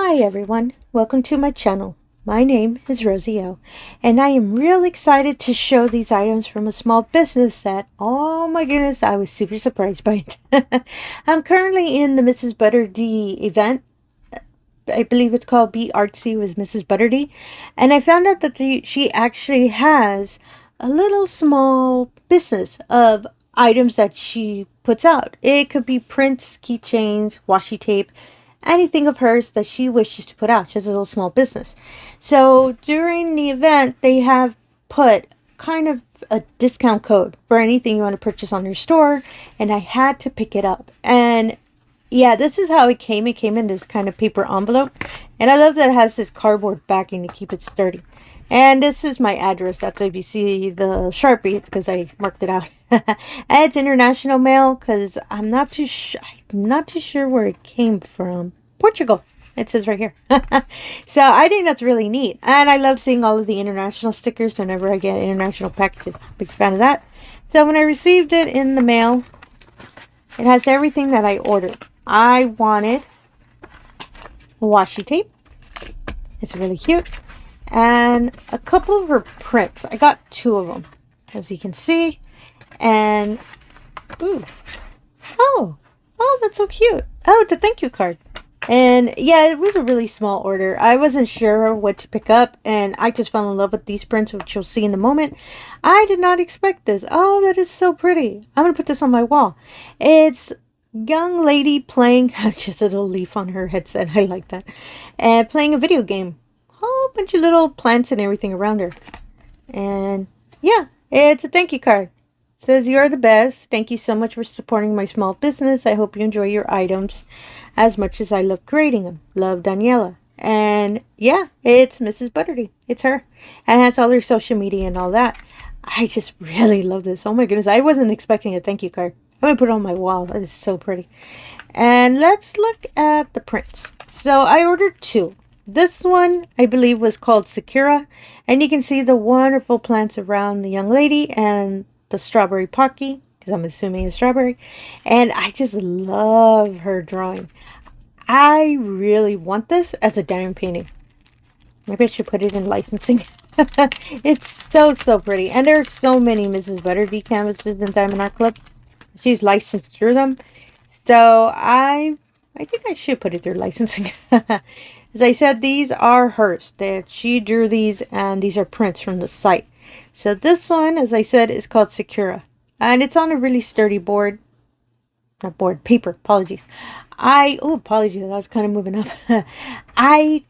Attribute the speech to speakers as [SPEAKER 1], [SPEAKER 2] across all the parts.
[SPEAKER 1] Hi everyone, welcome to my channel. My name is Rosy O, and I am real excited to show these items from a small business that, oh my goodness, I was super surprised by it. I'm currently in the mrsbutterd event. I believe it's called Be Artsy with Mrs. ButterD, and I found out that she actually has a little small business of items that she puts out. It could be prints, keychains, washi tape, anything of hers that she wishes to put out. She has a little small business. So during the event, they have put kind of a discount code for anything you want to purchase on their store, and I had to pick it up. And yeah, this is how it came. It came in this kind of paper envelope, and I love that it has this cardboard backing to keep it sturdy. And this is my address. That's why if you see the Sharpie, it's because I marked it out. And it's international mail because I'm not too sure where it came from. Portugal. It says right here. So I think that's really neat. And I love seeing all of the international stickers whenever I get international packages. Big fan of that. So when I received it in the mail, it has everything that I ordered. I wanted washi tape. It's really cute. And a couple of her prints. I got 2 of them, as you can see. And, ooh, oh, that's so cute. Oh, it's a thank you card. And yeah, it was a really small order. I wasn't sure what to pick up, and I just fell in love with these prints, which you'll see in a moment. I did not expect this. Oh, that is so pretty. I'm going to put this on my wall. It's young lady playing, just a little leaf on her headset. I like that. And playing a video game. Whole bunch of little plants and everything around her. And yeah, it's a thank you card. It says, "You're the best. Thank you so much for supporting my small business. I hope you enjoy your items as much as I love creating them. Love, Daniela." And yeah, it's Mrs. ButterD. It's her. And that's all her social media and all that. I just really love this. Oh my goodness. I wasn't expecting a thank you card. I'm going to put it on my wall. That is so pretty. And let's look at the prints. So I ordered 2. This one, I believe, was called Sakura. And you can see the wonderful plants around the young lady and the strawberry pocky, because I'm assuming it's strawberry. And I just love her drawing. I really want this as a diamond painting. Maybe I should put it in licensing. It's so pretty. And there are so many Mrs. ButterD canvases in Diamond Art Club. She's licensed through them. So I think I should put it through licensing. As I said, these are hers. She drew these, and these are prints from the site. So this one, as I said, is called Sakura. And it's on a really sturdy board. Not board, paper. Apologies. Apologies. I was kind of moving up. I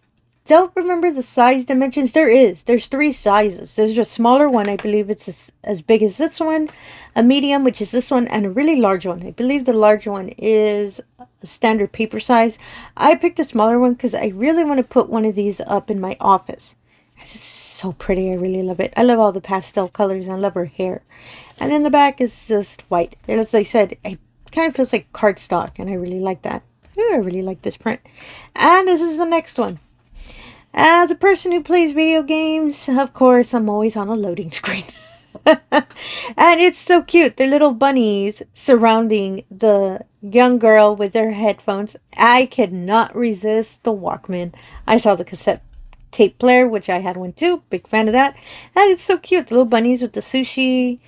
[SPEAKER 1] don't remember the size dimensions. There's 3 sizes. There's a smaller one. I believe it's as big as this one. A medium, which is this one, and a really large one. I believe the large one is a standard paper size. I picked a smaller one because I really want to put one of these up in my office. It's just so pretty. I really love it. I love all the pastel colors, and I love her hair. And in the back, it's just white. And as I said, it kind of feels like cardstock, and I really like that. Ooh, I really like this print. And this is the next one. As a person who plays video games, of course, I'm always on a loading screen. And it's so cute. They're little bunnies surrounding the young girl with their headphones. I could not resist the Walkman. I saw the cassette tape player, which I had one too. Big fan of that. And it's so cute. The little bunnies with the sushi,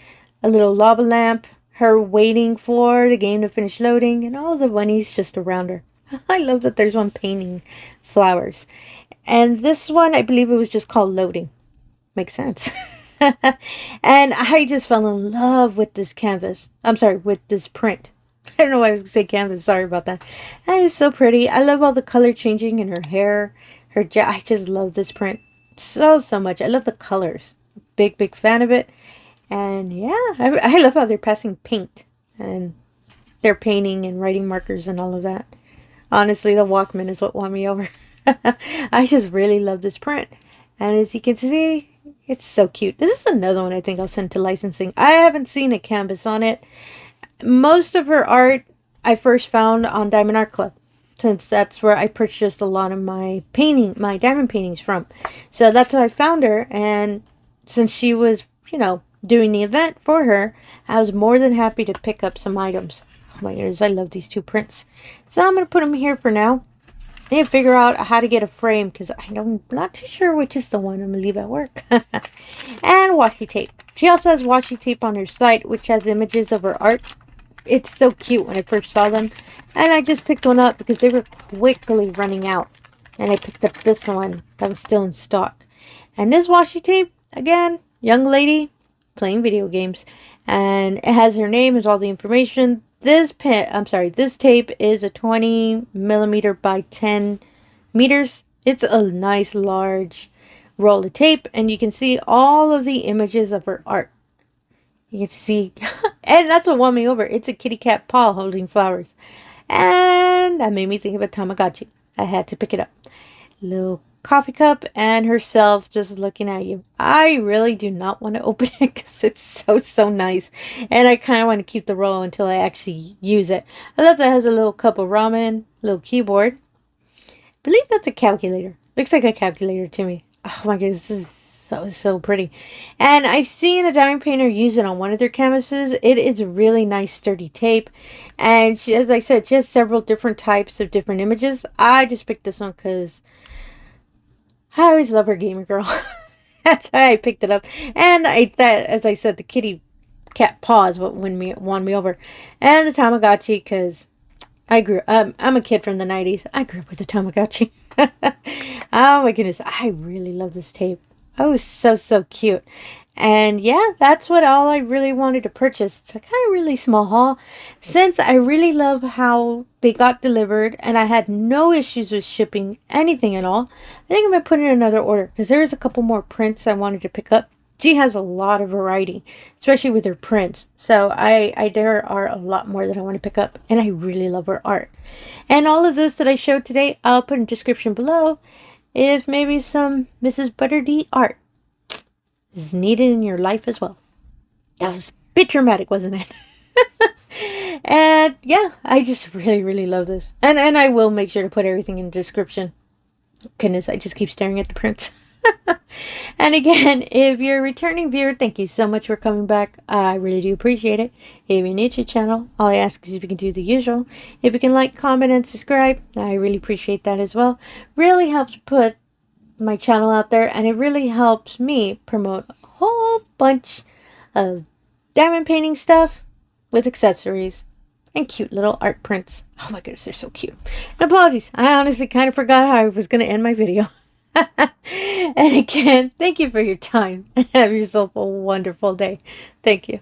[SPEAKER 1] a little lava lamp, her waiting for the game to finish loading, and all the bunnies just around her. I love that there's one painting flowers. And this one, I believe it was just called Loading. Makes sense. And I just fell in love with this canvas. I'm sorry, with this print. I don't know why I was going to say canvas. Sorry about that. That is so pretty. I love all the color changing in her hair. I just love this print so much. I love the colors. Big fan of it. And yeah, I love how they're passing paint. And they're painting and writing markers and all of that. Honestly, the Walkman is what won me over. I just really love this print. And as you can see, it's so cute. This is another one I think I'll send to licensing. I haven't seen a canvas on it. Most of her art I first found on Diamond Art Club, since that's where I purchased a lot of my diamond paintings from. So that's where I found her. And since she was, doing the event for her, I was more than happy to pick up some items. Oh my goodness, I love these 2 prints. So I'm going to put them here for now. I need to figure out how to get a frame because I'm not too sure which is the one I'm going to leave at work. And washi tape. She also has washi tape on her site, which has images of her art. It's so cute when I first saw them. And I just picked one up because they were quickly running out. And I picked up this one that was still in stock. And this washi tape, again, young lady playing video games. And it has her name, has all the information. This tape is a 20 millimeter by 10 meters. It's a nice large roll of tape, and you can see all of the images of her art. You can see, and that's what won me over. It's a kitty cat paw holding flowers, and that made me think of a Tamagotchi. I had to pick it up. Little coffee cup and herself just looking at you. I really do not want to open it because it's so nice, and I kind of want to keep the roll until I actually use it. I love that it has a little cup of ramen, little keyboard. I believe that's a calculator. Looks like a calculator to me. Oh my goodness, this is so pretty. And I've seen a diamond painter use it on one of their canvases. It is a really nice sturdy tape, and she, as I said, she has several different types of different images. I just picked this one because I always love her gamer girl. That's why I picked it up. And as I said, the kitty cat paw is what won me over. And the Tamagotchi, because I'm a kid from the 90s. I grew up with a Tamagotchi. Oh my goodness. I really love this tape. Oh, so cute. And yeah, that's all I really wanted to purchase. It's a kind of really small haul, since I really love how they got delivered and I had no issues with shipping anything at all. I think I'm going to put in another order because there's a couple more prints I wanted to pick up. She has a lot of variety, especially with her prints. So there are a lot more that I want to pick up, and I really love her art. And all of this that I showed today, I'll put in the description below if maybe some mrsbutterd art is needed in your life as well. That was a bit dramatic, wasn't it? And yeah, I just really love this. And I will make sure to put everything in the description. Goodness, I just keep staring at the prints. And again, if you're a returning viewer, thank you so much for coming back. I really do appreciate it. If you're new to the channel, all I ask is if you can do the usual. If you can like, comment, and subscribe, I really appreciate that as well. Really helps put my channel out there, and it really helps me promote a whole bunch of diamond painting stuff with accessories and cute little art prints. Oh my goodness, they're so cute. And apologies, I honestly kind of forgot how I was going to end my video. And again, thank you for your time, and have yourself a wonderful day. Thank you.